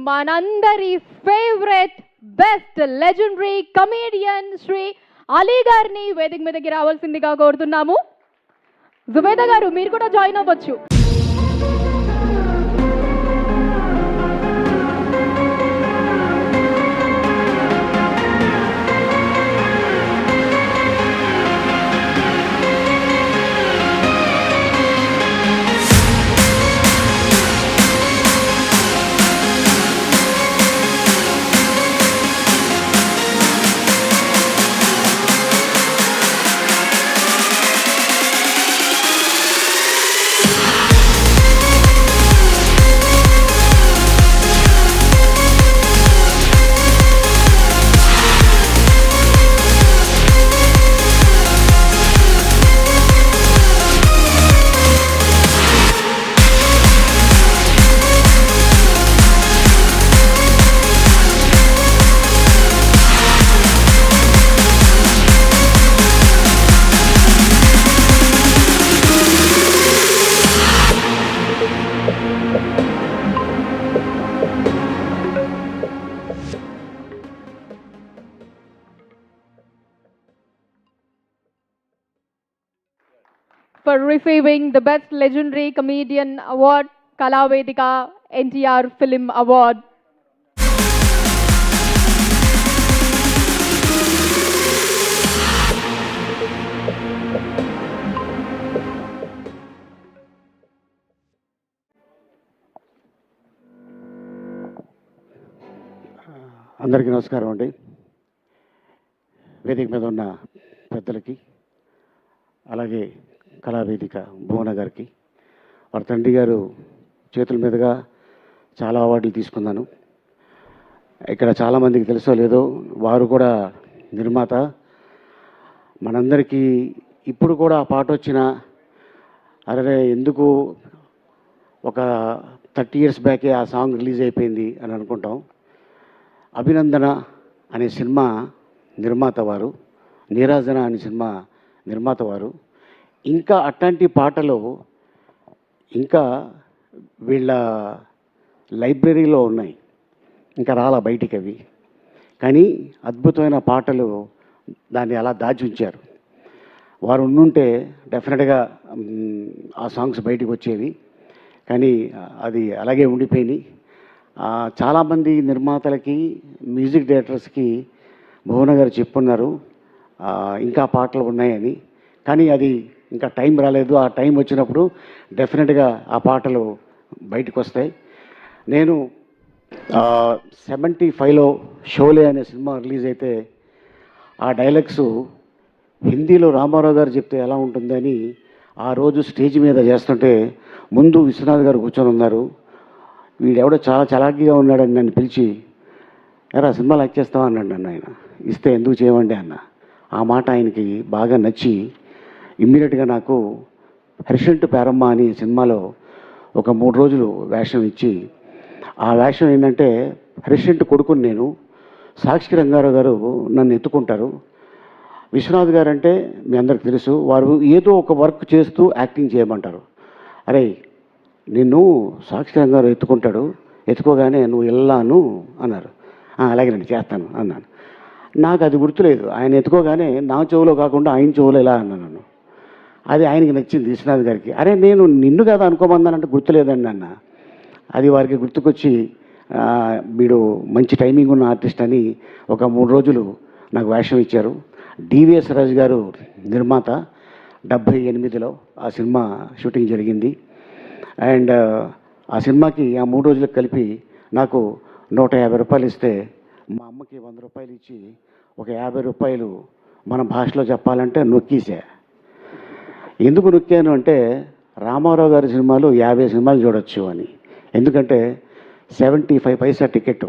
మనందరి favourite best legendary comedian Sri Ali గారిని వేదిక మీదకి రావాల్సిందిగా కోరుతున్నాము. జుబేదా గారు మీరు కూడా జాయిన్ అవ్వచ్చు. For receiving the Best Legendary Comedian Award, Kala Vedika NTR Film Award. అందరికీ నమస్కారం అండి. వేదిక మీద ఉన్న పెద్దలకి, అలాగే కళావేదిక భువన గారికి, వారి తండ్రి గారు చేతుల మీదుగా చాలా అవార్డులు తీసుకున్నాను. ఇక్కడ చాలామందికి తెలుసో లేదో, వారు కూడా నిర్మాత. మనందరికీ ఇప్పుడు కూడా ఆ పాట వచ్చిన అరే ఎందుకు ఒక 30 years బ్యాకే ఆ సాంగ్ రిలీజ్ అయిపోయింది అని అనుకుంటాం. అభినందన అనే సినిమా నిర్మాత వారు, నీరాజన అనే సినిమా నిర్మాత వారు. ఇంకా అట్లాంటి పాటలు ఇంకా వీళ్ళ లైబ్రరీలో ఉన్నాయి, ఇంకా రాలా బయటికి అవి. కానీ అద్భుతమైన పాటలు దాన్ని అలా దాచి ఉంచారు. వారు ఉండుంటే డెఫినెట్గా ఆ సాంగ్స్ బయటికి వచ్చేవి. కానీ అది అలాగే ఉండిపోయినాయి. చాలామంది నిర్మాతలకి, మ్యూజిక్ డైరెక్టర్స్కి భువన గారు చెప్పున్నారు ఇంకా పాటలు ఉన్నాయని. కానీ అది ఇంకా టైం రాలేదు. ఆ టైం వచ్చినప్పుడు డెఫినెట్గా ఆ పాటలు బయటకు వస్తాయి. నేను 75లో షోలే అనే సినిమా రిలీజ్ అయితే ఆ డైలాగ్స్ హిందీలో రామారావు గారు చెప్తే ఎలా ఉంటుందని ఆ రోజు స్టేజ్ మీద చేస్తుంటే ముందు విశ్వనాథ్ గారు కూర్చొని ఉన్నారు. వీడెవడో చాలా చలాకీగా ఉన్నాడని నన్ను పిలిచి, ఎరా సినిమాలు యాక్ట్ చేస్తావా అన్నాడు నన్ను. ఆయన ఇస్తే ఎందుకు చేయమండి అన్న. ఆ మాట ఆయనకి బాగా నచ్చి ఇమ్మీడియట్గా నాకు హరిషంటు పేరమ్మ అని సినిమాలో ఒక 3 రోజులు వేషం ఇచ్చి, ఆ వేషం ఏంటంటే హరిషంటు కొడుకుని నేను, సాక్షి రంగారావు గారు నన్ను ఎత్తుకుంటారు. విశ్వనాథ్ గారు అంటే మీ అందరికి తెలుసు, వారు ఏదో ఒక వర్క్ చేస్తూ యాక్టింగ్ చేయమంటారు. అరే నిన్ను సాక్షి రంగారావు ఎత్తుకుంటాడు, ఎత్తుకోగానే నువ్వు వెళ్ళాను అన్నారు. అలాగే నేను చేస్తాను అన్నాను. నాకు అది గుర్తులేదు. ఆయన ఎత్తుకోగానే నా చెవులో కాకుండా ఆయన చెవులో ఎలా అన్నాను. అది ఆయనకి నచ్చింది విశ్వనాథ్ గారికి. అరే నేను నిన్ను కదా అనుకోమన్నానంటే గుర్తులేదండి అన్న. అది వారికి గుర్తుకొచ్చి వీడు మంచి టైమింగ్ ఉన్న ఆర్టిస్ట్ అని ఒక 3 రోజులు నాకు వేషం ఇచ్చారు. డివిఎస్ రాజు గారు నిర్మాత. 78లో ఆ సినిమా షూటింగ్ జరిగింది. అండ్ ఆ సినిమాకి ఆ 3 రోజులకు కలిపి నాకు 150 రూపాయలు ఇస్తే మా అమ్మకి 100 రూపాయలు ఇచ్చి ఒక 50 రూపాయలు మన భాషలో చెప్పాలంటే నొక్కేసా. ఎందుకు నొక్కాను అంటే రామారావు గారి సినిమాలు 50 సినిమాలు చూడొచ్చు అని. ఎందుకంటే 75 పైసా టికెట్.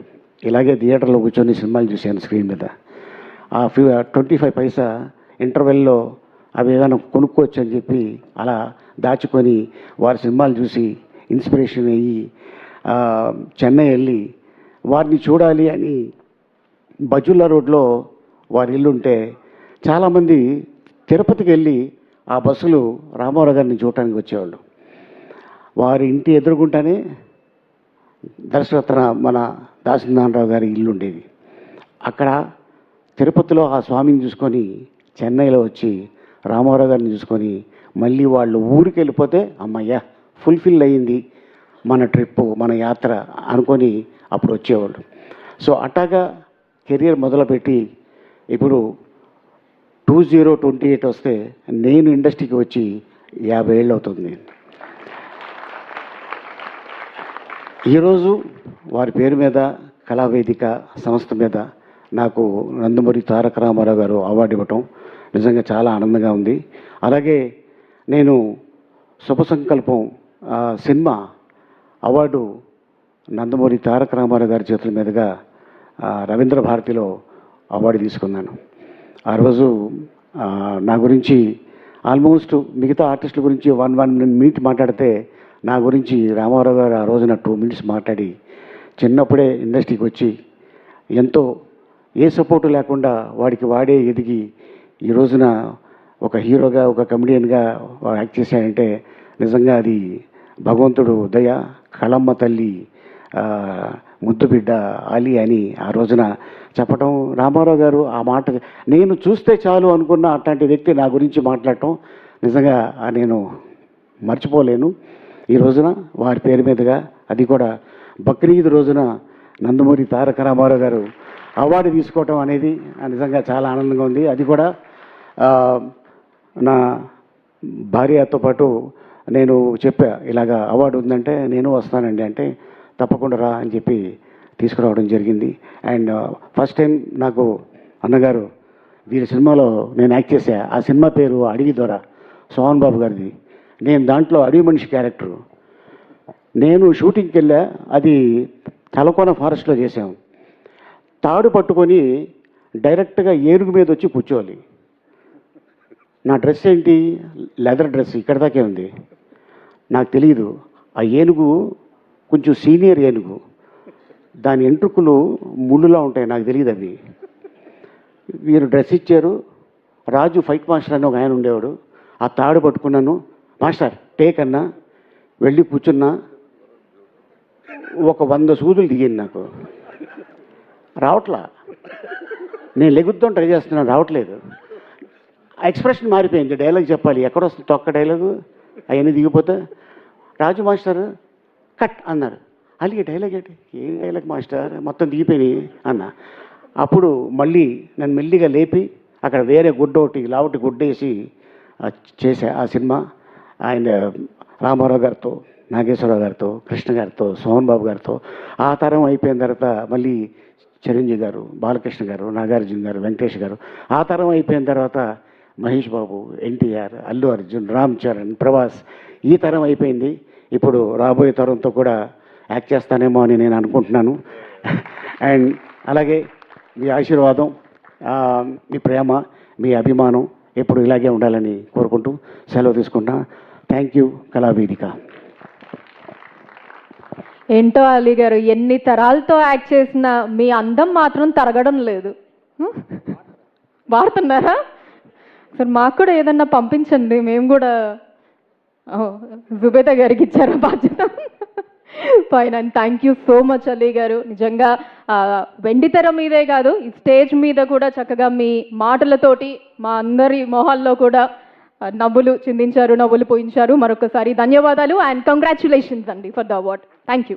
ఇలాగే థియేటర్లో కూర్చొని సినిమాలు చూశాను స్క్రీన్ మీద. ఆ 25 పైసా ఇంటర్వెల్లో అవి ఏదైనా కొనుక్కోవచ్చు అని చెప్పి అలా దాచుకొని వారి సినిమాలు చూసి ఇన్స్పిరేషన్ అయ్యి చెన్నై వెళ్ళి వారిని చూడాలి అని బజుల్లా రోడ్లో వారి ఇల్లు ఉంటే చాలామంది తిరుపతికి వెళ్ళి ఆ బస్సులు రామారావు గారిని చూడటానికి వచ్చేవాళ్ళు. వారి ఇంటి ఎదురుగుంటానే దర్శరత్న మన దాసనారాయణరావు గారి ఇల్లు ఉండేది. అక్కడ తిరుపతిలో ఆ స్వామిని చూసుకొని చెన్నైలో వచ్చి రామారావు గారిని చూసుకొని మళ్ళీ వాళ్ళు ఊరికి వెళ్ళిపోతే అమ్మయ్య ఫుల్ఫిల్ అయ్యింది మన ట్రిప్పు, మన యాత్ర అనుకొని అప్పుడు వచ్చేవాళ్ళు. సో అట్టాగా కెరియర్ మొదలుపెట్టి ఇప్పుడు 2028 వస్తే నేను ఇండస్ట్రీకి వచ్చి 50 ఏళ్ళు అవుతుంది. ఈరోజు వారి పేరు మీద కళావేదిక సంస్థ మీద నాకు నందమూరి తారక రామారావు గారు అవార్డు ఇవ్వటం నిజంగా చాలా ఆనందంగా ఉంది. అలాగే నేను శుభ సంకల్పం సినిమా అవార్డు నందమూరి తారక రామారావు గారి చేతుల మీదుగా రవీంద్ర భారతిలో అవార్డు తీసుకున్నాను. ఆ రోజు నా గురించి ఆల్మోస్ట్ మిగతా ఆర్టిస్టుల గురించి 1 మినిట్ మాట్లాడితే నా గురించి రామారావు గారు ఆ రోజున 2 మినిట్స్ మాట్లాడి చిన్నప్పుడే ఇండస్ట్రీకి వచ్చి ఎంతో ఏ సపోర్టు లేకుండా వాడికి వాడే ఎదిగి ఈ రోజున ఒక హీరోగా ఒక కమెడియన్గా వాడు యాక్ట్ చేశాడంటే నిజంగా అది భగవంతుడు దయ. కళమ్మ తల్లి ముద్దు బిడ్డ అలీ అని ఆ రోజున చెప్పటం, రామారావు గారు ఆ మాట నేను చూస్తే చాలు అనుకున్న అట్లాంటి వ్యక్తి నా గురించి మాట్లాడటం నిజంగా నేను మర్చిపోలేను. ఈ రోజున వారి పేరు మీదుగా అది కూడా బక్రీద్ రోజున నందమూరి తారక రామారావు గారు అవార్డు తీసుకోవటం అనేది నిజంగా చాలా ఆనందంగా ఉంది. అది కూడా నా భార్యతో పాటు నేను చెప్పా ఇలాగా అవార్డు ఉందంటే నేను వస్తానండి అంటే తప్పకుండా రా అని చెప్పి తీసుకురావడం జరిగింది. అండ్ ఫస్ట్ టైం నాకు అన్నగారు వీరి సినిమాలో నేను యాక్ట్ చేశా. ఆ సినిమా పేరు అడవి దొర, సోహన్ బాబు గారిది. నేను దాంట్లో అడవి మనిషి క్యారెక్టరు. నేను షూటింగ్కి వెళ్ళా, అది తలకోన ఫారెస్ట్లో చేసాం. తాడు పట్టుకొని డైరెక్ట్గా ఏనుగు మీద వచ్చి కూర్చోవాలి. నా డ్రెస్ ఏంటి, లెదర్ డ్రెస్ ఇక్కడ దాకే ఉంది. నాకు తెలియదు ఆ ఏనుగు కొంచెం సీనియర్ ఏనుగు, దాని ఎంట్రుకులు ముళ్ళులా ఉంటాయి, నాకు తెలియదు అవి. వీరు డ్రెస్ ఇచ్చారు. రాజు ఫైట్ మాస్టర్ అని ఒక ఆయన ఉండేవాడు. ఆ తాడు పట్టుకున్నాను, మాస్టర్ టేక్ అన్నా, వెళ్ళి కూర్చున్నా. ఒక 100 సూదులు దిగింది నాకు, రావట్లా. నేను లెగుద్దాం ట్రై చేస్తున్నాను, రావట్లేదు. ఎక్స్ప్రెషన్ మారిపోయింది. డైలాగ్ చెప్పాలి, ఎక్కడొస్తుంది తొక్క డైలాగు, అవన్నీ దిగిపోతే రాజు మాస్టర్ కట్ అన్నారు. అలాగే డైలాగ్ ఏంటి, ఏం డైలాగ్ మాస్టర్, మొత్తం దిగిపోయినాయి అన్న. అప్పుడు మళ్ళీ నన్ను మెల్లిగా లేపి అక్కడ వేరే గుడ్డ ఒకటి లావటి గుడ్డేసి చేశా ఆ సినిమా. ఆయన రామారావు గారితో, నాగేశ్వరరావు గారితో, కృష్ణ గారితో, సోహన్ బాబు గారితో. ఆ తరం అయిపోయిన తర్వాత మళ్ళీ చిరంజీవి గారు, బాలకృష్ణ గారు, నాగార్జున గారు, వెంకటేష్ గారు. ఆ తరం అయిపోయిన తర్వాత మహేష్ బాబు, ఎన్టీఆర్, అల్లు అర్జున్, రామ్ చరణ్, ప్రభాస్. ఈ తరం అయిపోయింది. ఇప్పుడు రాబోయే తరంతో కూడా యాక్ట్ చేస్తానేమో అని నేను అనుకుంటున్నాను. అండ్ అలాగే మీ ఆశీర్వాదం, మీ ప్రేమ, మీ అభిమానం ఎప్పుడు ఇలాగే ఉండాలని కోరుకుంటూ సెలవు తీసుకుంటా. Thank you Kalavedika. ఏంటో అలీ గారు, ఎన్ని తరాలతో యాక్ట్ చేసినా మీ అందం మాత్రం తరగడం లేదు. వాడుతున్నారా సార్? మాకు కూడా ఏదన్నా పంపించండి, మేము కూడా జుబేదా గారికి ఇచ్చారా బాధ్యత? Fine. And thank you so much Ali గారు. నిజంగా వెండితెర మీదే కాదు, ఈ స్టేజ్ మీద కూడా చక్కగా మీ మాటలతోటి మా అందరి మొహాల్లో కూడా నవ్వులు చిందించారు, నవ్వులు పోయించారు. మరొకసారి ధన్యవాదాలు అండ్ కంగ్రాచ్యులేషన్స్ అండి for the award. Thank you.